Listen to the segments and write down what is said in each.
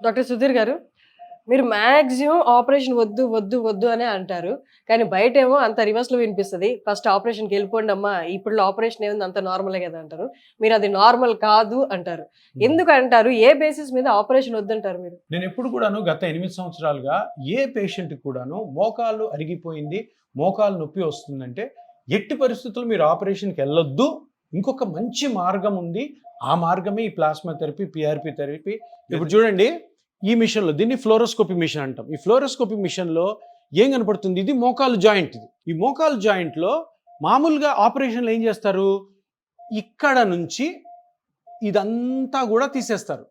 Doctor Sudheer గారు, మీరు maximum operation వద్దు, వద్దు, వద్దు అనే అంటారు. కానీ బయటేమో అంత రివర్స్‌లో వినిపిస్తది. ఫస్ట్ ఆపరేషన్‌కి ఎళ్ళిపోండమ్మా. ఇప్పట్లో ఆపరేషన్ ఏముంది అంతా నార్మలే గదా! అంటారు. మీరది నార్మల్ కాదు అంటారు. ఎందుకంటారు? ఏ బేసిస్ మీద ఆపరేషన్ వద్దంటారు మీరు? నేనెప్పుడు కూడాను గత 8 సంవత్సరాలుగా ఏ పేషెంట్‌కి కూడాను మోకాళ్ళు అరిగిపోయింది, మోకాలు నొప్పి వస్తుందంటే, ఎట్టి పరిస్థితుల్లో మీరు ఆపరేషన్‌కెళ్ళొద్దు. ఇంకొక మంచి మార్గం ఉంది. ఆ మార్గమే ఈ ప్లాస్మా థెరపీ, పీఆర్పీ థెరపీ. ఇప్పుడు చూడండి, ఈ మిషన్‌లో దీన్ని ఫ్లోరోస్కోపీ మిషన్ అంటాం. ఈ ఫ్లోరోస్కోపీ మిషన్‌లో ఏం కనపడుతుంది? ఇది మోకాలు జాయింట్ ఇది. ఈ మోకాలు జాయింట్‌లో మామూలుగా ఆపరేషన్‌లో ఏం చేస్తారు? ఇక్కడ నుంచి ఇదంతా కూడా తీసేస్తారు.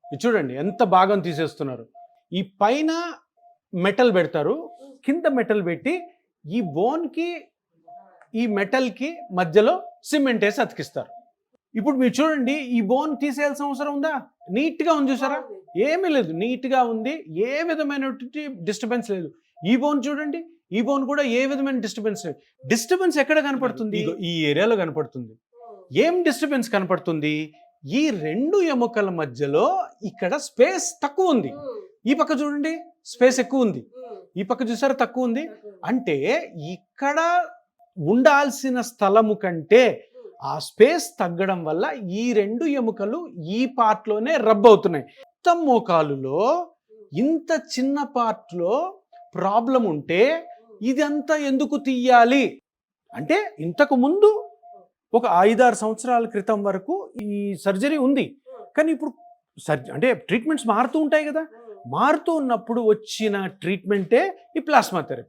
ఇది చూడండి ఎంత భాగం తీసేస్తున్నారు. ఈ పైన మెటల్ పెడతారు, కింద మెటల్ పెట్టి ఈ బోన్‌కి ఈ మెటల్‌కి మధ్యలో సిమెంట్ వేసి అతికిస్తారు. ఇప్పుడు మీరు చూడండి, ఈ బోన్ తీసేయాల్సిన అవసరం ఉందా? నీట్‌గా ఉంది చూసారా? ఏమీ లేదు, నీట్‌గా ఉంది. ఏ విధమైనటువంటి డిస్టర్బెన్స్ లేదు. ఈ బోన్ చూడండి, ఈ బోన్ కూడా ఏ విధమైన డిస్టర్బెన్స్ లేదు. డిస్టర్బెన్స్ ఎక్కడ కనపడుతుంది? ఇగో ఈ ఏరియాలో కనపడుతుంది. ఏం డిస్టర్బెన్స్ కనపడుతుంది? ఈ రెండు ఎముకల మధ్యలో ఇక్కడ స్పేస్ తక్కువ ఉంది. ఈ పక్క చూడండి, స్పేస్ ఎక్కువ ఉంది. ఈ పక్క చూసారా, తక్కువ ఉంది. అంటే ఇక్కడ ఉండాల్సిన స్థలము కంటే ఆ స్పేస్ తగ్గడం వల్ల ఈ రెండు ఎముకలు ఈ పార్ట్లోనే రబ్ అవుతున్నాయి. మొత్తం మోకాలులో ఇంత చిన్న పార్ట్లో ప్రాబ్లం ఉంటే ఇదంతా ఎందుకు తీయాలి అంటే, ఇంతకు ముందు ఒక 5-6 సంవత్సరాల క్రితం వరకు ఈ సర్జరీ ఉంది. కానీ ఇప్పుడు అంటే ట్రీట్మెంట్స్ మారుతూ ఉంటాయి కదా. మారుతూ ఉన్నప్పుడు వచ్చిన ట్రీట్మెంటే ఈ ప్లాస్మా థెరపీ.